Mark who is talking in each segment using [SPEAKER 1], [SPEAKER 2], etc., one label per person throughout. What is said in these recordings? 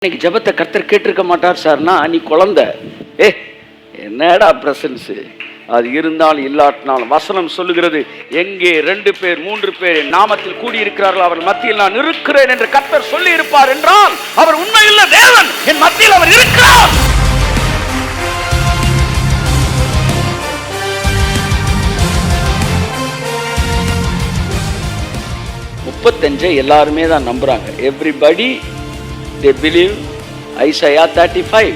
[SPEAKER 1] இன்னைக்கு ஜெபத்தை கர்த்தர் கேட்டிருக்க மாட்டார் சார்னா, நீ குழந்தை. என்னடா பிரசன்ஸ் அது இருந்தாலும் இல்லாட்டினாலும் வசனம் சொல்லுகிறது, எங்கே 2 பேர் 3 பேர் என் நாமத்தில் கூடியிருக்கிறார்கள் அவர் மத்தியில் நான் இருக்கிறேன் என்று கர்த்தர் சொல்லி இருப்பார் என்றால் அவர் உண்மையுள்ள தேவன். என் மத்தியில் அவர் இருக்கிறார். எல்லாருமே தான் நம்புறாங்க. Everybody they believe Isaiah 35.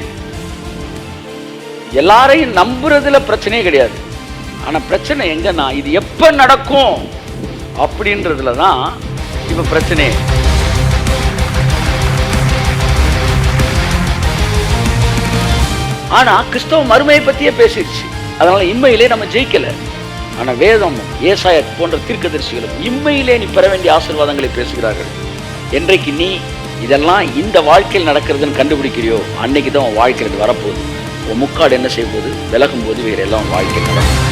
[SPEAKER 1] எல்லாரையும் நம்புறதுல பிரச்சனையே கிடையாது. ஆனா பிரச்சனை எங்கன்னா, இது எப்ப நடக்கும் அப்படின்றதுல தான் இப்ப பிரச்சனை. ஆனா கிறிஸ்தவ மறுமையை பத்தியே பேசிடுச்சு. அதனால இம்மையிலே நம்ம ஜெயிக்கல. ஆனா வேதம், ஏசாயா போன்ற தீர்க்கதரிசிகளும் இம்மையிலே நீ பெற வேண்டிய ஆசீர்வாதங்களை பேசுகிறார்கள். என்றைக்கு நீ இதெல்லாம் இந்த வாழ்க்கையில் நடக்கிறதுன்னு கண்டுபிடிக்கிறியோ, அன்னைக்கு தான் உன் வாழ்க்கையில் வரப்போகுது. உன் முக்காடு என்ன செய்யும் போது விலகும் போது வேற எல்லாம் வாழ்க்கை நடக்கும்.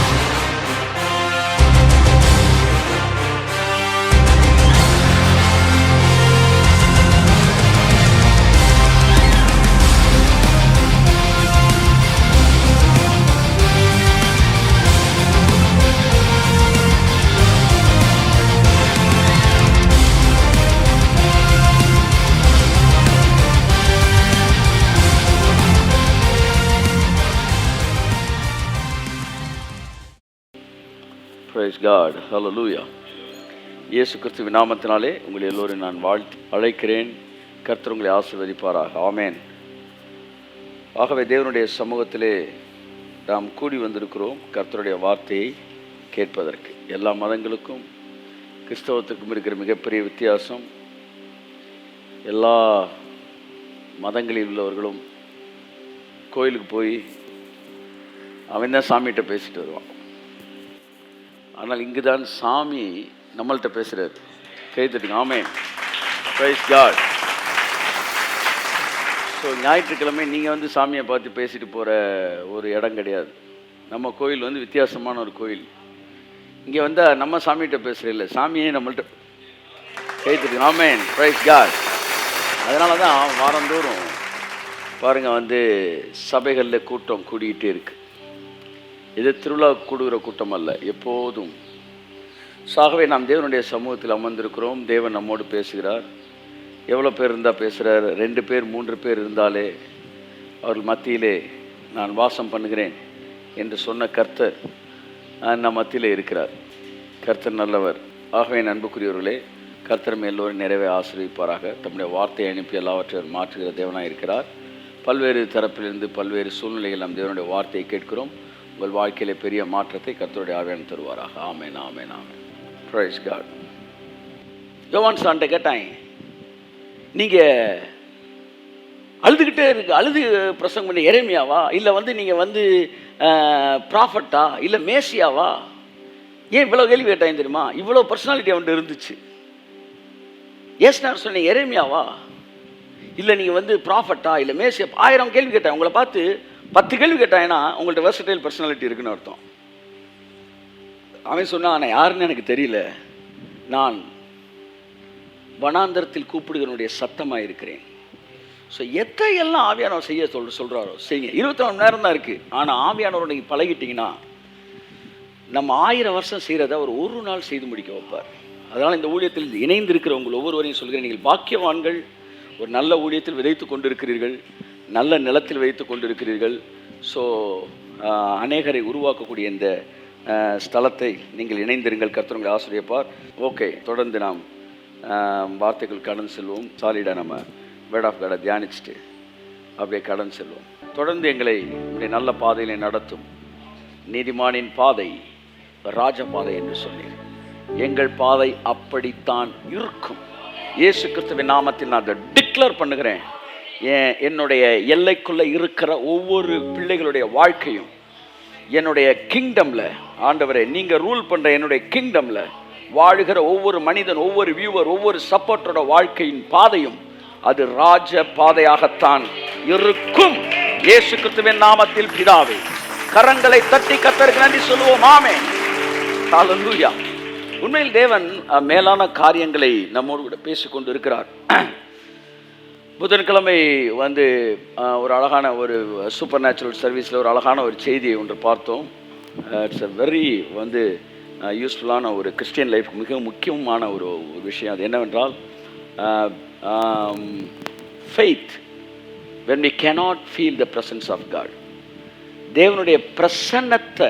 [SPEAKER 1] Praise God. Hallelujah. இயேசு கிறிஸ்துவின் நாமத்தினாலே உங்களை எல்லோரும் நான் வாழ்த்தி அழைக்கிறேன். கர்த்தர் உங்களை ஆசீர்வதிப்பாராக. ஆமென். ஆகவே தேவனுடைய சமூகத்திலே நாம் கூடி வந்திருக்கிறோம் கர்த்தருடைய வார்த்தையை கேட்பதற்கு. எல்லா மதங்களுக்கும் கிறிஸ்தவத்துக்கும் இருக்கிற மிகப்பெரிய வித்தியாசம், எல்லா மதங்களில் உள்ளவர்களும் கோயிலுக்கு போய் அவன் தான் சாமிகிட்ட பேசிட்டு வருவான். ஆனால் இங்கு தான் சாமி நம்மள்கிட்ட பேசுகிறார். கைத்தட்டுங்க. ஆமென். Praise God. ஸோ ஞாயிற்றுக்கிழமை நீங்கள் வந்து சாமியை பார்த்து பேசிட்டு போகிற ஒரு இடம் கிடையாது. நம்ம கோயில் வந்து வித்தியாசமான ஒரு கோயில். இங்கே வந்தால் நம்ம சாமிகிட்ட பேசுகிற இல்லை, சாமியே நம்மள்கிட்ட. கைத்தட்டுங்க. ஆமென். Praise God. அதனால தான் வாரந்தோறும் பாருங்கள் வந்து சபைகளில் கூட்டம் கூடிக்கிட்டே இருக்குது. இது திருவிழா கூடுகிற கூட்டம் அல்ல, எப்போதும். ஆகவே நாம் தேவனுடைய சமூகத்தில் அமர்ந்திருக்கிறோம். தேவன் நம்மோடு பேசுகிறார். எவ்வளோ பேர் இருந்தால் பேசுகிறார்? 2 பேர் 3 பேர் இருந்தாலே அவர்கள் மத்தியிலே நான் வாசம் பண்ணுகிறேன் என்று சொன்ன கர்த்தர் நம் மத்தியிலே இருக்கிறார். கர்த்தர் நல்லவர். ஆகவே அன்புக்குரியவர்களே, கர்த்தர் எல்லோரும் நிறைவே ஆசீர்வதிப்பாராக. தம்முடைய வார்த்தையை அனுப்பி எல்லாவற்றையும் மாற்றுகிற தேவனாக இருக்கிறார். பல்வேறு தரப்பிலிருந்து பல்வேறு சூழ்நிலைகள் நாம் தேவனுடைய வார்த்தையை கேட்கிறோம். உங்கள் வாழ்க்கையிலே பெரிய மாற்றத்தை கர்த்தருடைய ஆவியானவர் தருவாராக. ஆமென், ஆமென், ஆமென். Praise God. யோவான் சான்ட்ட கேட்டாங்க, நீங்கள் அழுதுகிட்டே அழுது பிரசங்கம் பண்ணி எரேமியாவா, இல்லை வந்து நீங்கள் வந்து ப்ராஃபட்டா, இல்லை மேசியாவா, ஏன் இவ்வளோ கேள்வி கேட்டாங்க தெரியுமா? இவ்வளோ பர்சனாலிட்டி அவன்கிட்ட இருந்துச்சு. ஏசுனார் சொன்னீங்க எரேமியாவா, இல்லை நீங்கள் வந்து ப்ராஃபட்டா, இல்லை மேசியா, 1000 கேள்வி கேட்டாங்க. உங்களை பார்த்து 10 கேள்வி கேட்டாங்கன்னா உங்கள்கிட்ட வெர்சடைல் பர்சனாலிட்டி இருக்குன்னு அர்த்தம். அவன் சொன்னான், நான் யாருன்னு எனக்கு தெரியல, நான் வனாந்தரத்தில் கூப்பிடுகிறனுடைய சத்தமாக இருக்கிறேன். ஸோ எத்தையெல்லாம் ஆவியானவர் செய்ய சொல்கிறாரோ செய்யுங்க. 24 மணி நேரம் தான் இருக்குது. ஆனால் ஆவியானவர் நீங்கள் பழகிட்டிங்கன்னா நம்ம 1000 வருஷம் செய்கிறத அவர் ஒரு நாள் செய்து முடிக்க வைப்பார். அதனால் இந்த ஊழியத்தில் இணைந்திருக்கிற உங்கள் ஒவ்வொருவரையும் சொல்கிறேன், நீங்கள் பாக்கியவான்கள். ஒரு நல்ல ஊழியத்தில் விதைத்து கொண்டிருக்கிறீர்கள், நல்ல நிலத்தில் வைத்து கொண்டிருக்கிறீர்கள். ஸோ அநேகரை உருவாக்கக்கூடிய இந்த ஸ்தலத்தை நீங்கள் இணைந்திருங்கள். கர்த்தர் உங்களை ஆசீர்வதிப்பார். ஓகே, தொடர்ந்து நாம் வார்த்தைகள் கடந்து செல்வோம். சாலிடாக நம்ம வேர்ட் ஆஃப் காடை தியானிச்சுட்டு அப்படியே கடந்து செல்வோம். தொடர்ந்து எங்களை இப்படி நல்ல பாதையிலே நடத்தும். நீதிமானின் பாதை ராஜபாதை என்று சொன்னீர். எங்கள் பாதை அப்படித்தான் இருக்கும். இயேசு கிறிஸ்துவின் நாமத்தில் நான் அதை டிக்ளேர் பண்ணுகிறேன். என்னுடைய எல்லைக்குள்ளே இருக்கிற ஒவ்வொரு பிள்ளைகளுடைய வாழ்க்கையும் என்னுடைய கிங்டமில், ஆண்டவரே நீங்கள் ரூல் பண்ணுற என்னுடைய கிங்டமில் வாழுகிற ஒவ்வொரு மனிதன், ஒவ்வொரு வியூவர், ஒவ்வொரு சப்போர்ட்டரோட வாழ்க்கையின் பாதையும் அது ராஜ பாதையாகத்தான் இருக்கும். இயேசு கிறிஸ்துவின் நாமத்தில் பிதாவே, கரங்களை தட்டி கர்த்தருக்கு நன்றி சொல்லுவோம். ஆமென். ஹல்லேலூயா. உண்மையில் தேவன் மேலான காரியங்களை நம்மோடு கூட பேசிக்கொண்டு இருக்கிறார். புதன்கிழமை வந்து ஒரு அழகான ஒரு சூப்பர் நேச்சுரல் சர்வீஸில் ஒரு அழகான ஒரு செய்தியை ஒன்று பார்த்தோம். இட்ஸ் அ வெரி வந்து யூஸ்ஃபுல்லான ஒரு கிறிஸ்டியன் லைஃப் மிக முக்கியமான ஒரு விஷயம். அது என்னவென்றால் faith when we cannot feel the presence of God. தேவனுடைய பிரசன்னத்தை,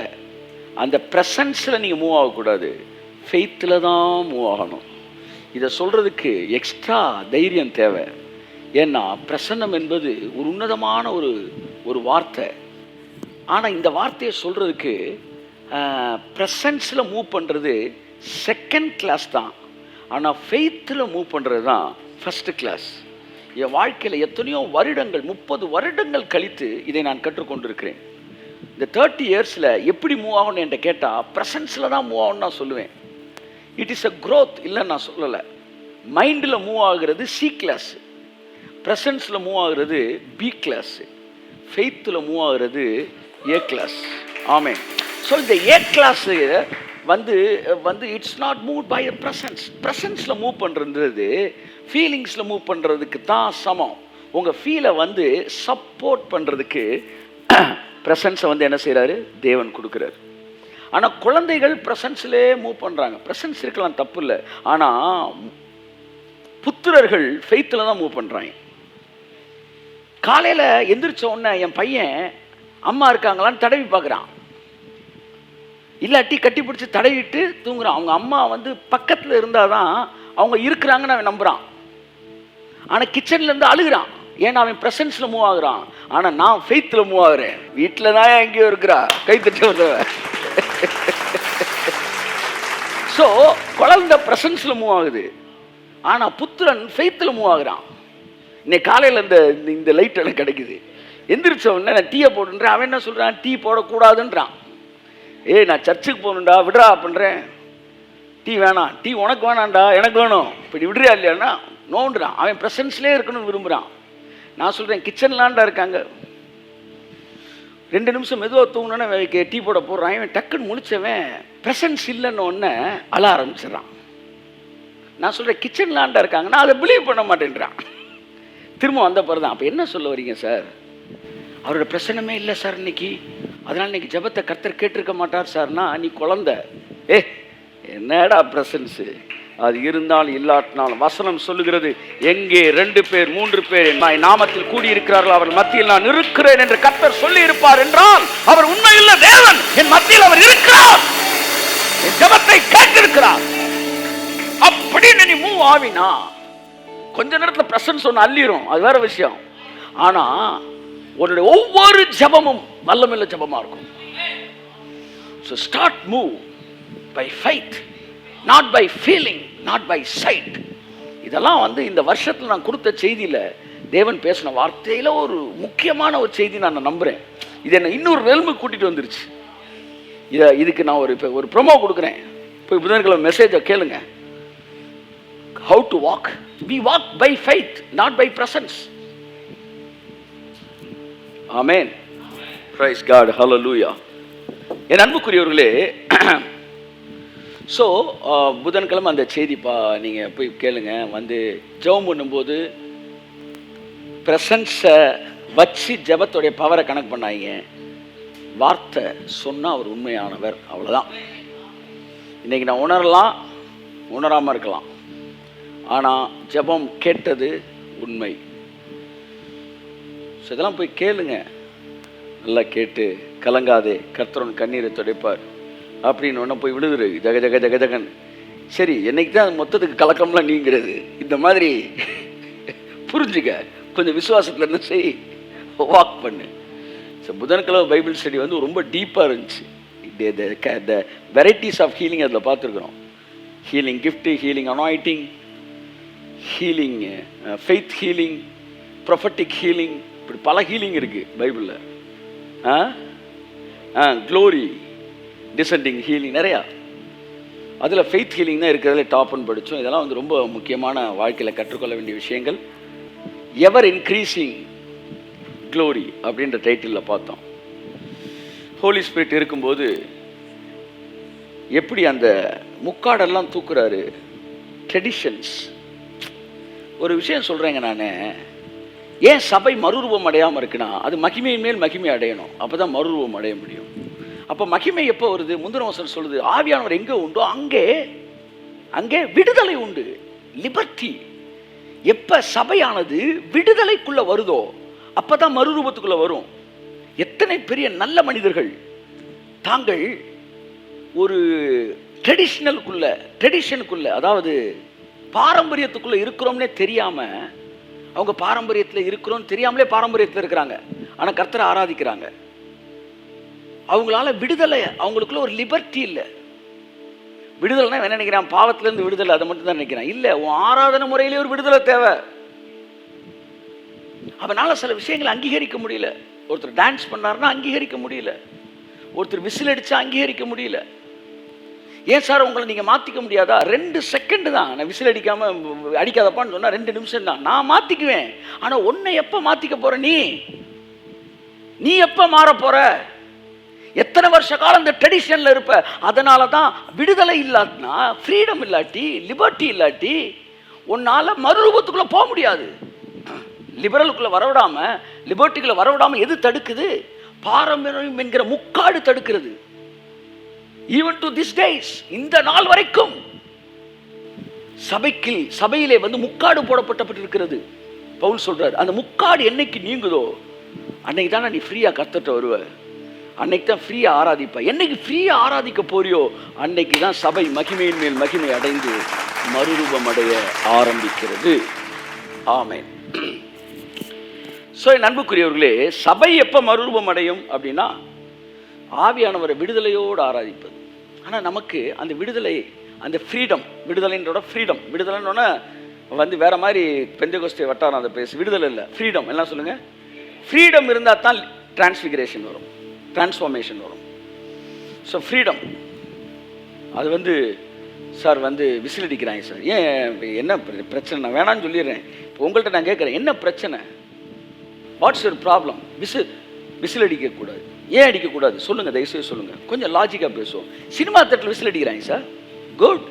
[SPEAKER 1] அந்த பிரசன்ஸில் நீங்கள் மூவ் ஆகக்கூடாது, ஃபெய்த்தில் தான் மூவ் ஆகணும். இதை சொல்கிறதுக்கு எக்ஸ்ட்ரா தைரியம் தேவை. ஏன்னா பிரசன்னம் என்பது ஒரு உன்னதமான ஒரு வார்த்தை. ஆனால் இந்த வார்த்தையை சொல்கிறதுக்கு ப்ரெசன்ஸில் மூவ் பண்ணுறது செகண்ட் கிளாஸ் தான். ஆனால் ஃபெய்த்தில் மூவ் பண்ணுறது தான் ஃபஸ்ட்டு கிளாஸ். என் வாழ்க்கையில் எத்தனையோ வருடங்கள், 30 வருடங்கள் கழித்து இதை நான் கற்றுக்கொண்டிருக்கிறேன். இந்த 30 இயர்ஸில் எப்படி மூவ் ஆகணும் என்று கேட்டால் ப்ரெசன்ஸில் தான் மூவ் ஆகணும்னு நான் சொல்லுவேன். இட் இஸ் அ க்ரோத் இல்லைன்னு நான் சொல்லலை. மைண்டில் மூவ் ஆகிறது சி கிளாஸ், ப்ரெசன்ஸில் மூவ் ஆகிறது பி கிளாஸ், ஃபெய்த்தில் மூவ் ஆகிறது ஏ கிளாஸ். ஆமென். ஸோ இந்த ஏ கிளாஸ் வந்து it's not move by a ப்ரெசன்ஸில் மூவ் பண்ணுறது ஃபீலிங்ஸில் மூவ் பண்ணுறதுக்கு தான் சமம். உங்கள் ஃபீலை வந்து சப்போர்ட் பண்ணுறதுக்கு ப்ரெசன்ஸை வந்து என்ன செய்கிறாரு, தேவன் கொடுக்குறாரு. ஆனால் குழந்தைகள் ப்ரெசன்ஸ்லேயே மூவ் பண்ணுறாங்க. ப்ரெசன்ஸ் இருக்கலாம், தப்பு இல்லை. ஆனால் புத்திரர்கள் ஃபெய்த்தில் தான் மூவ் பண்ணுறாங்க. காலையில் எந்திரிச்ச உடனே என் பையன் அம்மா இருக்காங்களான்னு தடவி பார்க்குறான், இல்லாட்டி கட்டி பிடிச்சி தடவிட்டு தூங்குறான். அவங்க அம்மா வந்து பக்கத்தில் இருந்தால் தான் அவங்க இருக்கிறாங்கன்னு அவன் நம்புகிறான். ஆனால் கிச்சன்லேருந்து அழுகிறான், ஏன்னா அவன் ப்ரெசன்ஸில் மூவ் ஆகுறான். ஆனால் நான் ஃபெய்த்தில் மூவ் ஆகுறேன். வீட்டில் தான் எங்கேயோ இருக்கிறா, கைத்தட்ட வருவ. ஸோ குழந்தை ப்ரெசன்ஸில் மூவ் ஆகுது, ஆனால் புத்திரன் ஃபெய்த்தில் மூவ் ஆகுறான். இன்னைக்கு காலையில் இந்த லைட் எல்லாம் கிடைக்குது. எந்திரிச்ச உடனே நான் டீயை போட்டுன்றேன். அவன் என்ன சொல்கிறான், டீ போடக்கூடாதுன்றான். நான் சர்ச்சுக்கு போகணுண்டா, விடுறா பண்ணுறேன். டீ வேணாம், டீ உனக்கு வேணாண்டா, எனக்கு வேணும், இப்படி விடுறியா இல்லையாண்ணா நோண்டுறான். அவன் ப்ரெசன்ஸ்லேயே இருக்கணும்னு விரும்புகிறான். நான் சொல்கிறேன் கிச்சன்லாண்டா இருக்காங்க, 2 நிமிஷம் மெதுவாக தூங்கினோன்னே டீ போட போடுறான். இவன் டக்குன்னு முடிச்சவன் ப்ரெசன்ஸ் இல்லைன்னு ஒன்று அழ ஆரம்பிச்சிடறான். நான் சொல்கிறேன் கிச்சன்லாண்டா இருக்காங்க, நான் அதை பிலீவ் பண்ண மாட்டேன்றான். திரும்ப வந்த பிறகு தான், அப்போ என்ன சொல்ல வரீங்க சார்? அவரோட பிரச்சனமே இல்லை சார் இன்னைக்கு, அதனால் இன்னைக்கு ஜெபத்தை கர்த்தர் கேட்டிருக்க மாட்டார் சார்னா, நீ குழந்தை. என்னடா பிரசன்ஸு? அது இருந்தால் இல்லாட்டினாலும் வசனம் சொல்லுகிறது, எங்கே 2 பேர் 3 பேர் என் நாமத்தில் கூடியிருக்கிறார்கள் அவர் மத்தியில் நான் இருக்கிறேன் என்று கர்த்தர் சொல்லி இருப்பார் என்றால் அவர் உண்மையுள்ள தேவன். என் மத்தியில் அவர் இருக்கிறார், என் ஜெபத்தை கேட்டிருக்கிறார். அப்படின்னு நீ மூவ் ஆவினா கொஞ்ச நேரத்தில் பிரசன்ஸ் ஒன்று அள்ளிரும், அது வேற விஷயம். ஆனால் உன்னுடைய ஒவ்வொரு ஜபமும் வல்லமையுள்ள ஜபமாக இருக்கும். So start move by faith, not by feeling, not by sight. இதெல்லாம் வந்து இந்த வருஷத்தில் நான் கொடுத்த செய்தியில் தேவன் பேசின வார்த்தையில் ஒரு முக்கியமான ஒரு செய்தி நான் நம்புகிறேன். இது என்ன இன்னொரு ரெல்முக்கு கூட்டிகிட்டு வந்துருச்சு. இதுக்கு நான் ஒரு ப்ரோமோ கொடுக்குறேன். இப்போ புதன்கிழமை மெசேஜை கேளுங்க. How to walk? We walk by faith, not by presence. Amen. Praise God. Hallelujah. என் அன்புக்குரியவர்களே, ஸோ புதன்கிழமை அந்த செய்திப்பா நீங்கள் போய் கேளுங்க. வந்து ஜெபம் பண்ணும்போது ப்ரெசன்ஸை வச்சு ஜெபத்தோடைய பவரை கணக்கு பண்ணாங்க. வார்த்தை சொன்னால் அவர் உண்மையானவர், அவ்வளோதான். இன்றைக்கி நான் உணரலாம், உணராமல் இருக்கலாம், ஆனால் ஜெபம் கேட்டது உண்மை. ஸோ இதெல்லாம் போய் கேளுங்க, நல்லா கேட்டு கலங்காதே, கர்த்தரன் கண்ணீரை துடைப்பார் அப்படின்னு ஒன்று போய் விழுதுரு ஜக ஜக ஜக ஜகன். சரி, என்னைக்கு தான் மொத்தத்துக்கு கலக்கம்லாம் நீங்கிறது? இந்த மாதிரி புரிஞ்சுக்க, கொஞ்சம் விசுவாசத்தில் என்ன செய், வாக் பண்ணு. ஸோ புதன்கிழமை பைபிள் ஸ்டடி வந்து ரொம்ப டீப்பாக இருந்துச்சு. த வெரைட்டிஸ் ஆஃப் ஹீலிங் அதில் பார்த்துருக்குறோம். Healing gift, healing anointing, healing faith healing, prophetic healing, இப்படி பல ஹீலிங் இருக்குது பைபிளில். க்ளோரி டிசெண்டிங் ஹீலிங் நிறையா. அதில் ஃபெய்த் ஹீலிங் தான் இருக்கிறதுல டாப்னு படித்தோம். இதெல்லாம் வந்து ரொம்ப முக்கியமான வாழ்க்கையில் கற்றுக்கொள்ள வேண்டிய விஷயங்கள். எவர் இன்க்ரீஸிங் க்ளோரி அப்படின்ற டைட்டிலில் பார்த்தோம். ஹோலி ஸ்பிரிட் இருக்கும்போது எப்படி அந்த முக்காடெல்லாம் தூக்குறாரு. ட்ரெடிஷன்ஸ். ஒரு விஷயம் சொல்கிறேங்க, நான் ஏன் சபை மறுரூபம் அடையாமல் இருக்குன்னா, அது மகிமையின் மேல் மகிமை அடையணும். அப்போ தான் மறுரூபம் அடைய முடியும். அப்போ மகிமை எப்போ வருது? முந்தின வசனம் சொல்லுது, ஆவியானவர் எங்கே உண்டோ அங்கே அங்கே விடுதலை உண்டு, லிபர்ட்டி. எப்போ சபையானது விடுதலைக்குள்ளே வருதோ அப்போ தான் மறுரூபத்துக்குள்ளே வரும். எத்தனை பெரிய நல்ல மனிதர்கள் தாங்கள் ஒரு ட்ரெடிஷனுக்குள்ள, அதாவது பாரம்பரியத்துக்குள்ளே இருக்கிறோம்னே தெரியாமல், அவங்க பாரம்பரியத்தில் இருக்கிறோன்னு தெரியாமலே பாரம்பரியத்தில் இருக்கிறாங்க. ஆனால் கர்த்தரை ஆராதிக்கிறாங்க. அவங்களால விடுதலை, அவங்களுக்குள்ள ஒரு லிபர்ட்டி இல்லை. விடுதலைன்னா என்ன நினைக்கிறான்? பாவத்திலேருந்து விடுதலை, அதை மட்டும் தான் நினைக்கிறான். இல்லை, உன் ஆராதனை முறையிலே ஒரு விடுதலை தேவை. அவனால சில விஷயங்களை அங்கீகரிக்க முடியல. ஒருத்தர் டான்ஸ் பண்ணாருன்னா அங்கீகரிக்க முடியல. ஒருத்தர் விசில் அடிச்சா அங்கீகரிக்க முடியல. ஏன் சார் உங்களை நீங்கள் மாற்றிக்க முடியாதா? 2 செகண்ட் தான். நான் விசில் அடிக்காதப்பான்னு சொன்னால் 2 நிமிஷம் தான். நான் மாற்றிக்குவேன். ஆனால் உன்னை எப்போ மாற்றிக்க போகிற? நீ எப்போ மாற போகிற? எத்தனை வருஷ காலம் இந்த ட்ரெடிஷனில் இருப்ப. அதனால தான் விடுதலை இல்லாட்டினா, ஃப்ரீடம் இல்லாட்டி, லிபர்ட்டி இல்லாட்டி உன்னால் மறுரூபத்துக்குள்ளே போக முடியாது. லிபரலுக்குள்ளே வரவிடாமல், லிபர்ட்டிக்குள்ளே வரவிடாமல் எது தடுக்குது? பாரம்பரியம் என்கிற முக்காடு தடுக்கிறது. ஈவன் டு திஸ் டேஸ், இந்த நாள் வரைக்கும் சபையிலே முக்காடு போடப்பட்டிருக்கிறது. பவுல் சொல்றார், அந்த முக்காடு என்னைக்கு நீங்குதோ அன்னைக்கு தானே நீ ஃப்ரீயா கர்த்தர்ட்ட வருவ. அன்னைக்கு தான் ஃப்ரீயா ஆராதிப்ப. என்னைக்கு ஃப்ரீயா ஆராதிக்க போறியோ அன்னைக்கு தான் சபை மகிமையின் மேல் மகிமை அடைந்து மறுரூபம் அடைய ஆரம்பிக்கிறது. ஆமென். ஸோ என் அன்புக்குரியவர்களே, சபை எப்போ மறுரூபம் அடையும் அப்படின்னா, ஆவியானவரை விடுதலையோடு ஆராதிப்பது. ஆனால் நமக்கு அந்த விடுதலை, அந்த ஃப்ரீடம், விடுதலைன்றோட ஃப்ரீடம், விடுதலைன்னொன்னே வேற மாதிரி பெந்தெகோஸ்தே வட்டாரம் அதை பேசு. விடுதலை இல்லை, ஃப்ரீடம். எல்லாம் சொல்லுங்கள். ஃப்ரீடம் இருந்தால் தான் டிரான்ஸ்ஃபிகரேஷன் வரும், டிரான்ஸ்ஃபார்மேஷன் வரும். ஸோ ஃப்ரீடம் அது சார் விசில் அடிக்கிறாங்க சார். ஏன், என்ன பிரச்சனை? நான் வேணான்னு சொல்லிடுறேன். இப்போ உங்கள்கிட்ட நான் கேட்குறேன், என்ன பிரச்சனை? What's your problem? விசில் அடிக்கக்கூடாது. ஏன் அடிக்கக்கூடாது சொல்லுங்கள், தயவுசெய்து சொல்லுங்கள். கொஞ்சம் லாஜிக்காக பேசுவோம். சினிமா தேட்டரில் விசில் அடிக்கிறாங்க சார், குட்.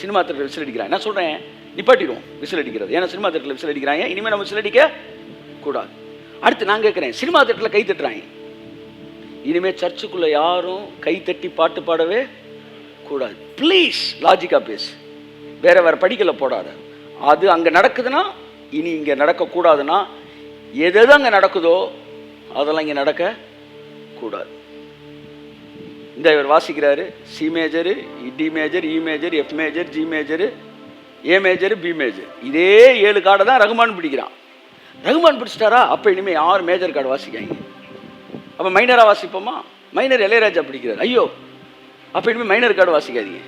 [SPEAKER 1] சினிமா தேட்டரில் விசில் அடிக்கிறாங்க. நான் சொல்கிறேன், நிப்பாட்டிடுவோம் விசில் அடிக்கிறது. ஏன்னா சினிமா தேட்டரில் விசில் அடிக்கிறாங்க, இனிமேல் நம்ம விசில் அடிக்க கூடாது. அடுத்து நான் கேட்குறேன், சினிமா தேட்டரில் கை தட்டுறாங்க, இனிமேல் சர்ச்சுக்குள்ளே யாரும் கை தட்டி பாட்டு பாடவே கூடாது. ப்ளீஸ் லாஜிக்காக பேசு. வேற படிக்கல போடாத. அது அங்கே நடக்குதுன்னா இனி இங்கே நடக்கக்கூடாதுன்னா, எது அங்கே நடக்குதோ அதெல்லாம் இங்கே நடக்க கூடாது. இந்த இவர் வாசிக்கிறாரு, C major, D major, E major, F major, G major, A major, B major. இதே 7 கார்டை தான் ரகுமான் பிடிக்கிறான். ரகுமான் பிடிச்சிட்டாரா? அப்போ இனிமேல் 6 மேஜர் கார்டு வாசிக்காங்க. அப்போ மைனராக வாசிப்போமா? மைனர் இளையராஜா பிடிக்கிறார், ஐயோ அப்போ இனிமேல் மைனர் கார்டு வாசிக்காதீங்க.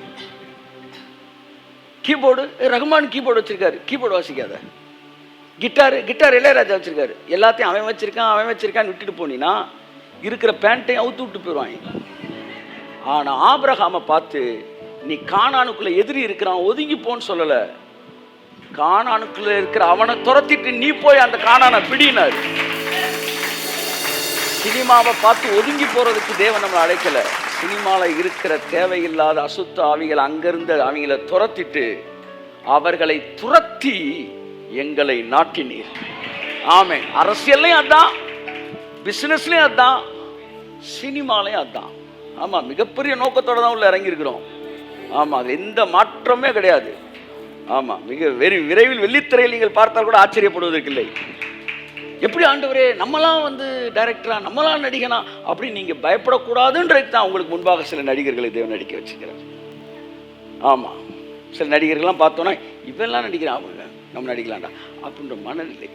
[SPEAKER 1] கீபோர்டு, ரகுமான் கீபோர்டு வச்சிருக்காரு, கீபோர்டு வாசிக்காத. கிட்டார் இளையராஜா வச்சிருக்காரு, எல்லாத்தையும் அவன் வச்சிருக்கான்னு விட்டுட்டு போனீங்கன்னா இருக்கிற பேண்ட்டையும் அவுத்து விட்டு போயிடுவாங்க. ஆனால் ஆபிரகாமை பார்த்து, நீ கானானுக்குள்ள எதிரி இருக்கிறான் ஒதுங்கி போன்னு சொல்லலை, கானானுக்குள்ள இருக்கிற அவனை துரத்திட்டு நீ போய் அந்த கானானை பிடினார். சினிமாவை பார்த்து ஒதுங்கி போறதுக்கு தேவன் நம்மளை அழைக்கல. சினிமாவில் இருக்கிற தேவையில்லாத அசுத்த ஆவிகள் அங்கிருந்து அவங்களை துரத்திட்டு, அவர்களை துரத்தி எங்களை நாட்டினீர். ஆமென். அரசியல்லையும் அதான், பிசினஸ்லயும் அதான், சினிமாலையும் அதான். ஆமா, மிகப்பெரிய நோக்கத்தோட தான் உள்ள இறங்கியிருக்கிறோம். ஆமா, அது எந்த மாற்றமே கிடையாது. ஆமா, விரைவில் வெள்ளித்திரையில் நீங்கள் பார்த்தால் கூட ஆச்சரியப்படுவதற்கு இல்லை. எப்படி ஆண்டவரே, நம்மளாம் டைரக்டரா, நம்மளாம் நடிகனா அப்படின்னு நீங்க பயப்படக்கூடாதுன்றது தான் உங்களுக்கு முன்பாக சில நடிகர்களை தேவன் நடிக்க வச்சுக்கிறார். ஆமா, சில நடிகர்கள்லாம் பார்த்தோன்னா இவெல்லாம் நடிக்கிறான், அவங்க நம்ம நடிக்கலாம்டா அப்படின்ற மனநிலை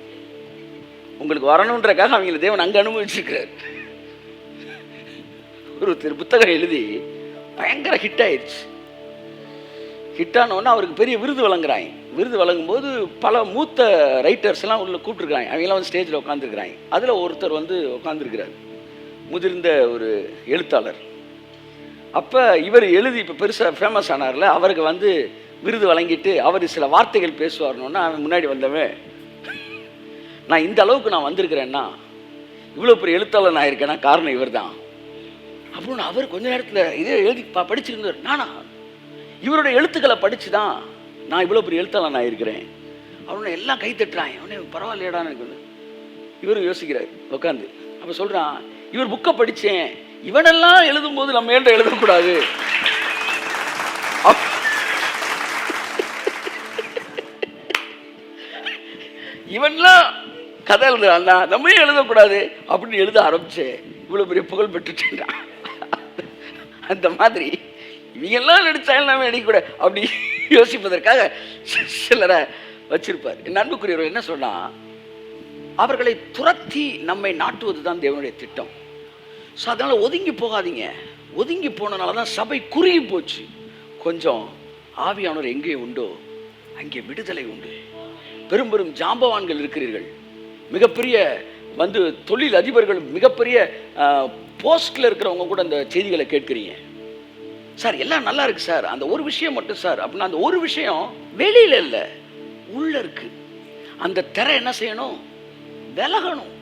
[SPEAKER 1] உங்களுக்கு வரணுன்றக்காக அவங்களை தேவன் அங்கே அனுபவிச்சிருக்கிறார். ஒரு புத்தகம் எழுதி பயங்கர ஹிட் ஆயிடுச்சு. ஹிட்டானோன்னா அவருக்கு பெரிய விருது வழங்குறாங்க. விருது வழங்கும்போது பல மூத்த ரைட்டர்ஸ் எல்லாம் உள்ள கூப்பிட்டுருக்குறாங்க. அவங்களாம் ஸ்டேஜில் உட்காந்துருக்குறாங்க. அதில் ஒருத்தர் உட்காந்துருக்கிறார், முதிர்ந்த ஒரு எழுத்தாளர். அப்போ இவர் எழுதி இப்போ பெருசாக ஃபேமஸ் ஆனார்ல, அவருக்கு விருது வழங்கிட்டு அவர் சில வார்த்தைகள் பேசுவார்னோன்னா, அவன் முன்னாடி வந்தவன், நான் இந்த அளவுக்கு நான் வந்திருக்கிறேன்னா, இவ்வளோ பெரிய எழுத்தாளர் நான் இருக்கேன்னா காரணம் இவர் தான் அப்படின்னு அவர் கொஞ்ச நேரத்தில் இதே எழுதி படிச்சிருந்தார். நானா இவருடைய எழுத்துக்களை படித்து தான் நான் இவ்வளோ பெரிய எழுத்தாளர் நான் இருக்கிறேன் அப்படின்னு எல்லாம் கை தட்டுறாங்க. உடனே பரவாயில்லையடான்னு இருக்குது. இவரும் யோசிக்கிறார் உட்காந்து. அப்ப சொல்றான், இவர் புக்கை படிச்சேன், இவனெல்லாம் எழுதும் போது நம்ம ஏன்டா எழுதக்கூடாது? இவன்லாம் கதை எழுதுறான், நம்ம ஏன் எழுதக்கூடாது அப்படின்னு எழுத ஆரம்பிச்சேன், இவ்வளவு பெரிய புகழ் பெற்றுட்டேன். அந்த மாதிரி இவங்கெல்லாம் நடிச்சாலும் நம்ம நடிக்கூட அப்படி யோசிப்பதற்காக சிலரை வச்சிருப்பார். என் அன்புக்குரியவர் என்ன சொன்னா, அவர்களை துரத்தி நம்மை நாட்டுவது தான் தேவனுடைய திட்டம். ஸோ அதனால் ஒதுங்கி போகாதீங்க. ஒதுங்கி போனனால தான் சபை குறுகி போச்சு. கொஞ்சம் ஆவியானவர் எங்கே உண்டோ அங்கே விடுதலை உண்டு. பெரும் பெரும் ஜாம்பவான்கள் இருக்கிறீர்கள், மிகப்பெரிய தொழில் அதிபர்கள், மிகப்பெரிய போஸ்ட்ல இருக்கிறவங்க கூட அந்த செய்திகளை கேட்குறீங்க. சார் எல்லாம் நல்லா இருக்கு சார், அந்த ஒரு விஷயம் மட்டும் சார் அப்படின்னா, அந்த ஒரு விஷயம் வெளியில இல்லை, உள்ள இருக்கு. அந்த திரை என்ன செய்யணும்? விலகணும்.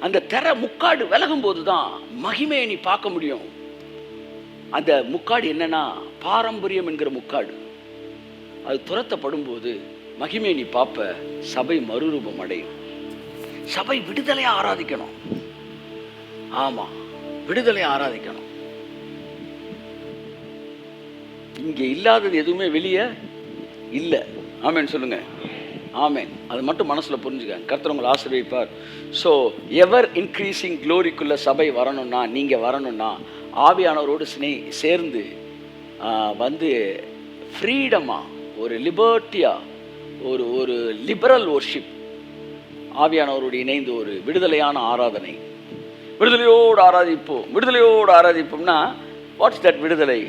[SPEAKER 1] அந்த திரை முக்காடு விலகும் போது தான் மகிமையை நீ பார்க்க முடியும். அந்த முக்காடு என்னன்னா பாரம்பரியம் என்கிற முக்காடு. அது துரத்தப்படும் போது மகிமையை நீ பார்ப்ப. சபை மறுரூபம் அடையும். சபை விடுதலையை ஆராதிக்கணும். ஆமா, விடுதலை ஆராதிக்கணும். இங்க இல்லாதது எதுவுமே வெளியே இல்லை. ஆமேன் சொல்லுங்க. ஆமேன். அது மட்டும் மனசுல புரிஞ்சுக்க. கர்த்தர் உங்களை ஆசீர்வதிப்பார். ஸோ எவர் இன்க்ரீசிங் க்ளோரிக்குள்ள சபை வரணும்னா, நீங்க வரணும்னா ஆவியானவரோடு சேர்ந்து ஃப்ரீடமா, ஒரு லிபர்ட்டியா, ஒரு லிபரல் வொர்ஷிப், ஆவியானவரோடு இணைந்து ஒரு விடுதலையான ஆராதனை. விடுதலையோடு ஆராதிப்போம். விடுதலையோடு ஆராதிப்போம்னா வாட்ஸ் தட் விடுதலை?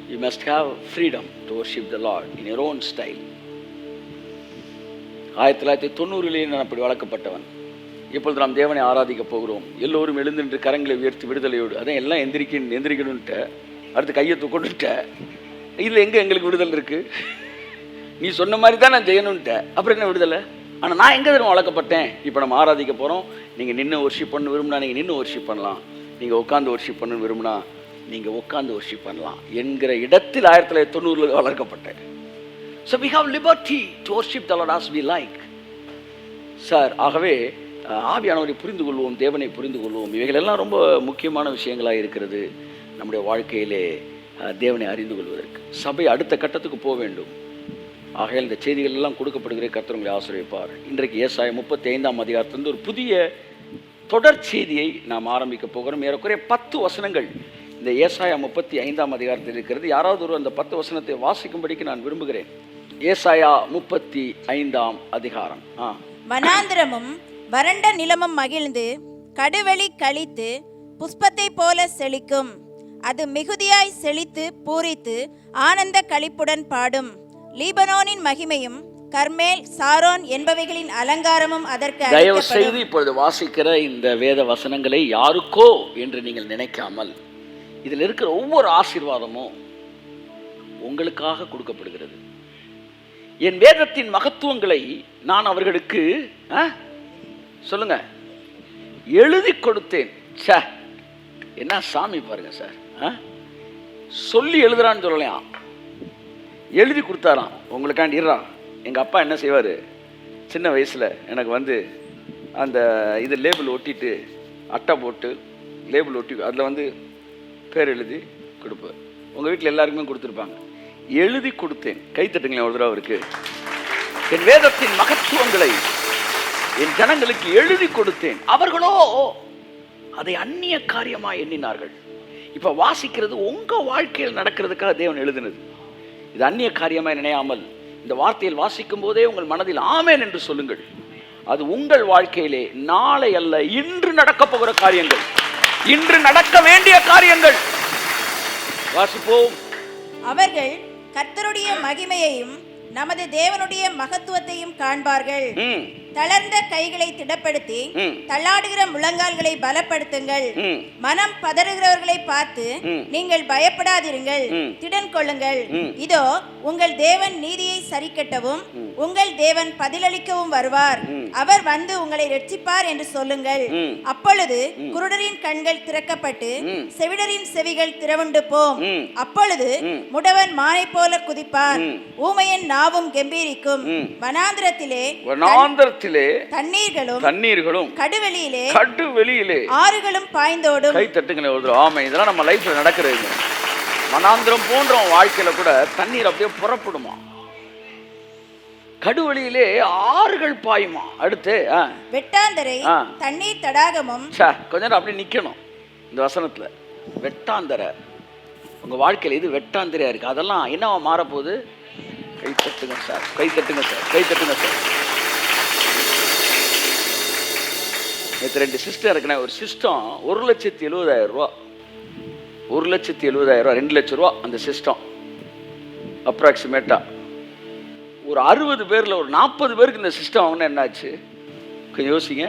[SPEAKER 1] You must have freedom to worship the Lord in your own style. 1990 நான் அப்படி வளர்க்கப்பட்டவன். இப்பொழுது நாம் தேவனை ஆராதிக்க போகிறோம். எல்லோரும் எழுந்து கரங்களை உயர்த்தி விடுதலையோடு. அதான் எல்லாம் எந்திரிக்கணுன்ட்ட, அடுத்து கையை தூக்கணுன்ட்ட. இதில் எங்களுக்கு விடுதலை இருக்கு? நீ சொன்ன மாதிரி தான் நான் செய்யணுன்ட்ட, அப்புறம் என்ன விடுதலை? ஆனால் நான் எங்கே தெரியும் வளர்க்கப்பட்டேன்? இப்போ நம்ம ஆராதிக்க போகிறோம். நீங்கள் நின்று ஒர்ஷிப் பண்ண விரும்பினா நீங்கள் நின்று ஒர்ஷிப் பண்ணலாம். நீங்கள் உட்காந்து ஒர்ஷிப் பண்ண விரும்பினா நீங்கள் உட்காந்து ஒர்ஷிப் பண்ணலாம் என்கிற இடத்தில் 1990 வளர்க்கப்பட்டேன். So we have liberty to worship the Lord as we like. Sir, ஆகவே ஆவியானவரை புரிந்து கொள்வோம், தேவனை புரிந்து கொள்வோம். இவைகள் எல்லாம் ரொம்ப முக்கியமான விஷயங்களாக இருக்கிறது நம்முடைய வாழ்க்கையிலே தேவனை அறிந்து கொள்வதற்கு. சபை அடுத்த கட்டத்துக்கு போக வேண்டும். ஆகையால் இந்த செய்திகள் எல்லாம் கொடுக்கப்படுகிற கர்த்தர் உங்களை ஆசீர்வதிப்பார். இன்றைக்கு ஏசாயா 35ஆம் அதிகாரத்திலிருந்து ஒரு புதிய தொடர் செய்தியை நாம் ஆரம்பிக்க போகிறோம். ஏறக்குறைய 10 வசனங்கள் இந்த ஏசாயா 35ஆம் அதிகாரத்தில் இருக்கிறது. யாராவது ஒரு அந்த 10 வசனத்தை வாசிக்கும்படிக்கு நான் விரும்புகிறேன். ஏசாயா 35ஆம் அதிகாரம்.
[SPEAKER 2] வனாந்திரமும் வறண்ட நிலமும் மகிழ்ந்து கடுவெளி கழித்து புஷ்பத்தை போல செழிக்கும். அது மிகுதியாய் செழித்து பூரித்து ஆனந்த களிப்புடன் பாடும். லீபனோனின் மகிமையும் கர்மேல், சாரோன் என்பவைகளின் அலங்காரமும் அதற்கு
[SPEAKER 1] தயவு செய்து இப்பொழுது வாசிக்கிற இந்த வேத வசனங்களை யாருக்கோ என்று நீங்கள் நினைக்காமல், இதில் இருக்கிற ஒவ்வொரு ஆசீர்வாதமும் உங்களுக்காக கொடுக்கப்படுகிறது. என் வேதத்தின் மகத்துவங்களை நான் அவர்களுக்கு சொல்லுங்க எழுதி கொடுத்தேன். சார் என்ன சாமி பாருங்க சார், சொல்லி எழுதுறான்னு சொல்லலாம், எழுதி கொடுத்தாராம் உங்களுக்காண்டி. எங்கள் அப்பா என்ன செய்வார், சின்ன வயசில் எனக்கு அந்த இது லேபிள் ஒட்டிட்டு, அட்டை போட்டு லேபிள் ஒட்டி அதில் பேர் எழுதி கொடுப்பார். உங்கள் வீட்டில் எல்லாருக்குமே கொடுத்துருப்பாங்க. எழுதி கொடுத்தேன். கைத்தட்டுங்களேன் ஒரு தடவை அவருக்கு. என் வேதத்தின் மகத்துவங்களை என் ஜனங்களுக்கு எழுதி கொடுத்தேன். அவர்களோ அதை அந்நிய காரியமாக எண்ணினார்கள். இப்போ வாசிக்கிறது உங்கள் வாழ்க்கையில் நடக்கிறதுக்காக தேவன் எழுதினது. இது அந்நிய காரியமாக நினையாமல் இந்த வார்த்தையில் வாசிக்கும் போதே உங்கள் மனதில் ஆமேன் என்று சொல்லுங்கள். அது உங்கள் வாழ்க்கையிலே நாளை அல்ல, இன்று நடக்க போகிற காரியங்கள், இன்று நடக்க வேண்டிய காரியங்கள். வாசிப்போம்.
[SPEAKER 2] அவர்கள் கர்த்தருடைய மகிமையையும் நமது தேவனுடைய மகத்துவத்தையும் காண்பார்கள். தளர்ந்த கைகளை திடப்படுத்தி தள்ளாடுகிற முழங்கால்களை பலப்படுத்துங்கள். மனம் பதறுகிறவர்களை பார்த்து நீங்கள் பயப்படாதிருங்கள், திடன் கொள்ளுங்கள். இதோ உங்கள் தேவன் நீதியை சரிக்கட்டவும் உங்கள் தேவன் பதிலளிக்கவும் வருவார். அவர் வந்து உங்களை ரட்சிப்பார் என்று சொல்லுங்கள். அப்பொழுது குருடரின் கண்கள் திறக்கப்பட்டு செவிடரின் செவிகள் திறவுண்டு போம். அப்பொழுது முடவன் மானை போல குதிப்பார், ஊமையன் நாவும் கெம்பீரிக்கும். வனாந்திரத்திலே தண்ணீர்களும் கடுவெளியிலே ஆறுகளும் பாய்ந்தோடும்.
[SPEAKER 1] கை தட்டுங்களே ஒரு ஆமை. இதெல்லாம் நம்ம லைஃப்ல நடக்கிறது. வனாந்திரம் போன்ற வாழ்க்கையில கூட தண்ணீர் அப்படியே புறப்படுமா, கடுவெளியிலே ஆறுகள் பாயுமா. அடுத்து
[SPEAKER 2] வெட்டாந்தரை தண்ணீர் தடாகமும்.
[SPEAKER 1] கொஞ்ச நேரம் அப்படியே நிக்கணும் இந்த வசனத்துல. வெட்டாந்தரை உங்க வாழ்க்கையில இது வெட்டாந்தரையா இருக்கு, அதெல்லாம் என்னவா மாறப்போகுது? கை தட்டுங்க சார், கை தட்டுங்க சார், கை தட்டுங்க சார். நேற்று 2 சிஸ்டம் இருக்குண்ணே. ஒரு சிஸ்டம் 1,70,000 ரூபா, 1,70,000 2 லட்சம் ரூபா அந்த சிஸ்டம் அப்ராக்சிமேட்டா. ஒரு 60 பேர்ல ஒரு 40 பேருக்கு இந்த சிஸ்டம் வாங்கினா என்னாச்சு? கொஞ்சம் யோசிங்க.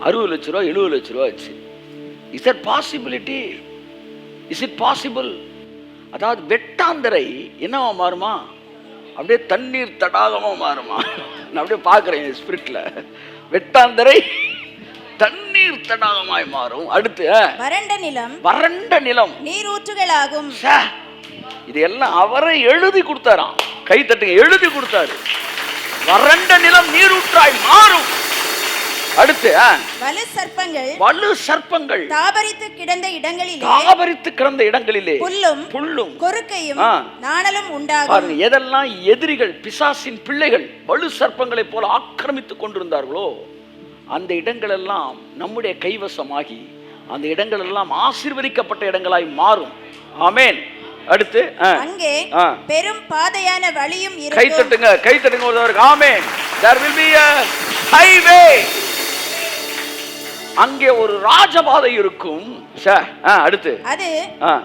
[SPEAKER 1] 60 லட்ச ரூபா 70 லட்ச ரூபா ஆச்சு. Is that possibility? Is it possible? அதாவது வெட்டாந்தரை என்னவா மாறுமா? அப்படியே தண்ணீர் தடாகமா மாறுமா? நான் அப்படியே பார்க்குறேன் ஸ்பிரிட்ல. வெட்டாந்தரை தண்ணீர் தடாகமாய் மாறும். அடுத்து வறண்ட நிலம்
[SPEAKER 2] நீரூற்றுகளாகும்.
[SPEAKER 1] இது எல்லாம் அவரை எழுதி கொடுத்தாராம். கை தட்டுங்க, எழுதி கொடுத்தாரு. வறண்ட நிலம் நீரூற்றாய் மாறும். அடுத்து வலு சர்ப்பங்கள் தாபரித்து கிடந்த இடங்களிலே புல்லும் கொறுக்கையும் நாணலும் உண்டாகும். எதெல்லாம் எதிரிகள், பிசாசின் பிள்ளைகள் வலு சர்ப்பங்களை போல ஆக்கிரமித்துக் கொண்டிருந்தார்களோ அந்த இடங்கள் எல்லாம் நம்முடைய கைவசமாகி அந்த இடங்கள் எல்லாம் ஆசீர்வதிக்கப்பட்ட இடங்களாய் மாறும். ஆமென். அடுத்து
[SPEAKER 2] அங்கே பெரும் பாதையான வழியும் இருக்கும்.
[SPEAKER 1] கை தட்டுங்க, கை தட்டுங்க ஒருவருக்கு. ஆமென். there will be a highway. அங்கே ஒரு ராஜபாதை இருக்கும். அடுத்து
[SPEAKER 2] அது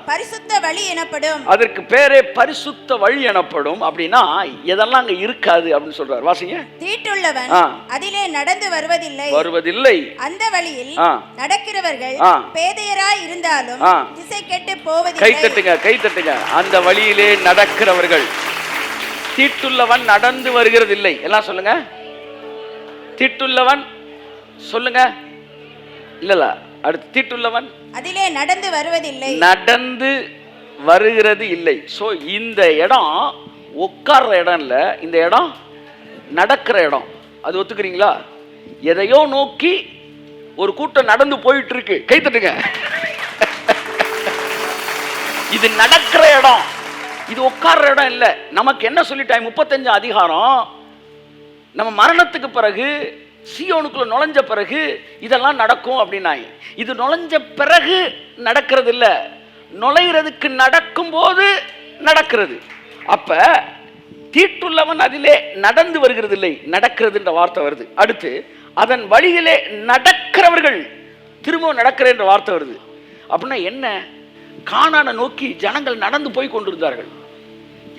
[SPEAKER 2] பரிசுத்த வழி எனப்படும்.
[SPEAKER 1] அதற்கு பேரே பரிசுத்த வழி எனப்படும். அப்படின்னா எதெல்லாம் அங்க இருக்காது அப்படின்னு சொல்றாரு. வாசிங்க.
[SPEAKER 2] தீட்டுள்ளவன் அதிலே நடந்து வருவதில்லை. அந்த வழியில் நடக்கிறவர்கள் பேதையராய் இருந்தாலும் திசை கெட்டு போவதில்லை.
[SPEAKER 1] கை தட்டுங்க, கை தட்டுங்க. அந்த வழியிலே நடக்கிறவர்கள். தீட்டுள்ளவன் நடந்து வருகிறதில்லை. எல்லாம் சொல்லுங்க. தீட்டுள்ளவன் சொல்லுங்க. இல்ல அடுத்து தீட்டுள்ளவன்
[SPEAKER 2] அதிலே நடந்து
[SPEAKER 1] வருகிறது இல்லை. சோ இந்த இடம் உட்கார்ற இடம் இல்ல, இந்த இடம் நடக்கிற இடம். அது ஒத்துக்கிறீங்களா? எதையோ நோக்கி ஒரு கூட்டம் நடந்து போயிட்டு இருக்கு. கை தட்டுங்க. இது நடக்கிற இடம், இது உட்கார்ற இடம் இல்ல. நமக்கு என்ன சொல்லிட்டாய் 35 அதிகாரம், நம்ம மரணத்துக்கு பிறகு சீயோனுக்குள்ள நுழைஞ்ச பிறகு இதெல்லாம் நடக்கும் அப்படின்னாய். இது நுழைஞ்ச பிறகு நடக்கிறது இல்ல, நுழைகிறதுக்கு நடக்கும் போது நடக்கிறது. அப்ப தீட்டுள்ளவன் அதிலே நடந்து வருகிறது இல்லை, நடக்கிறதுன்ற வார்த்தை வருது. அடுத்து அதன் வழியிலே நடக்கிறவர்கள் திரும்ப நடக்கிற என்ற வார்த்தை வருது. அப்படின்னா என்ன? கானானை நோக்கி ஜனங்கள் நடந்து போய் கொண்டிருந்தார்கள்.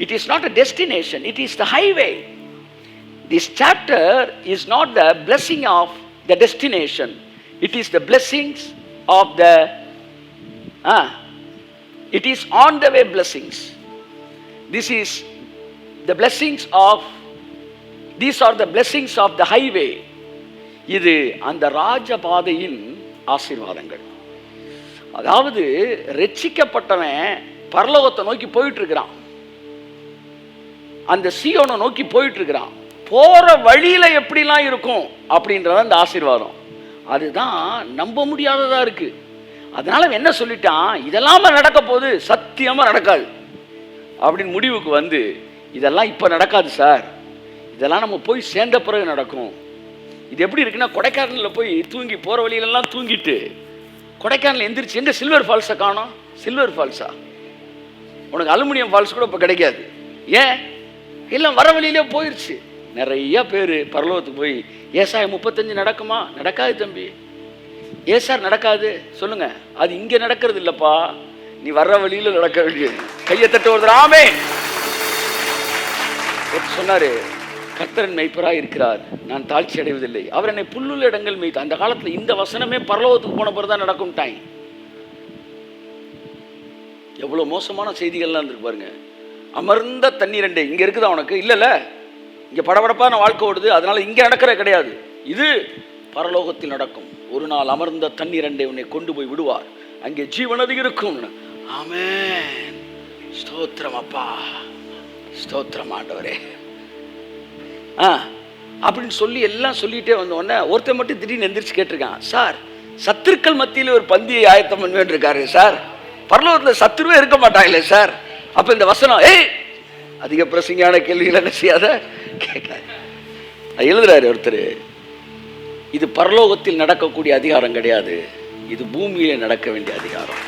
[SPEAKER 1] It is not a destination, it is the highway. This chapter is not the blessing of the destination, it is the blessings of the it is on the way blessings. This is the blessings of, these are the blessings of the highway. இது அந்த ராஜபாதையின் ஆசீர்வாதங்கள். அதாவது ரட்சிக்கப்பட்டவன் பரலோகத்தை நோக்கி போயிட்டு இருக்கிறான், அந்த சீயோனை நோக்கி போயிட்டு இருக்கிறான். போற வழியில எப்படிலாம் இருக்கும் அப்படின்றத அந்த ஆசீர்வாதம். அதுதான் நம்ப முடியாததா இருக்கு. அதனால என்ன சொல்லிட்டான், இதெல்லாம் நடக்க போகுது, சத்தியமா நடக்காது அப்படின்னு முடிவுக்கு வந்து, இதெல்லாம் இப்ப நடக்காது சார், இதெல்லாம் நம்ம போய் சேர்ந்த பிறகு நடக்கும். இது எப்படி இருக்குன்னா, கொடைக்கானலில் போய் தூங்கி போற வழியிலெல்லாம் தூங்கிட்டு கொடைக்கானல் எந்திரிச்சு எங்க சில்வர் ஃபால்ஸை காணோம். சில்வர் ஃபால்ஸா? உனக்கு அலுமினியம் ஃபால்ஸ் கூட இப்போ கிடைக்காது. ஏன்? எல்லாம் வர வழியிலே போயிடுச்சு. நிறைய பேர் பரலோகத்துக்கு போய் ஏசாயா 35 நடக்குமா? நடக்காது தம்பி. ஏன் சார் நடக்காது சொல்லுங்க. அது இங்கே நடக்கிறது இல்லப்பா, நீ வர்ற வழியில நடக்க வேண்டியது. கையை தட்டு ஒருத்தர் ஆமென் சொன்னாரு. கர்த்தரின் மேய்ப்பராய் இருக்கிறார், நான் தாழ்ச்சி அடைவதில்லை, அவர் என்னை புல்லுள்ள இடங்கள் மேய்த்து. அந்த காலத்துல இந்த வசனமே பரலோகத்துக்கு போன பிறகுதான் நடக்கும். டைம் எவ்வளவு மோசமான செய்திகள்லாம் இருக்கு பாருங்க. அமர்ந்த தண்ணீர் இங்க இருக்குதா உனக்கு? இல்லைல்ல, இங்கே படபடப்பான வாழ்க்கை ஓடுது, அதனால இங்கே நடக்கிற கிடையாது. இது பரலோகத்தில் நடக்கும். ஒரு நாள் அமர்ந்த தண்ணீர் அண்டை உன்னை கொண்டு போய் விடுவார், அங்கே ஜீவனது இருக்கும். ஆமென். ஸ்தோத்திரம் அப்பா, ஸ்தோத்திரம் ஆண்டவரே. அப்படின்னு சொல்லி எல்லாம் சொல்லிட்டே வந்த உடனே ஒருத்தர் மட்டும் திடீர்னு எந்திரிச்சு கேட்டிருக்கான், சார் சத்துருக்கள் மத்தியில் ஒரு பந்தியை ஆயத்தம் பண்ணுவேன் இருக்காரு சார், பரலோகத்தில் சத்துருவே இருக்க மாட்டாங்களே சார். அப்போ இந்த வசனம் அதிக பிரசங்கியான கேள்விகள் என்ன செய்யாத கேட்காது. எழுதுறாரு ஒருத்தர், இது பரலோகத்தில் நடக்கக்கூடிய அதிகாரம் கிடையாது, இது பூமியிலே நடக்க வேண்டிய அதிகாரம்.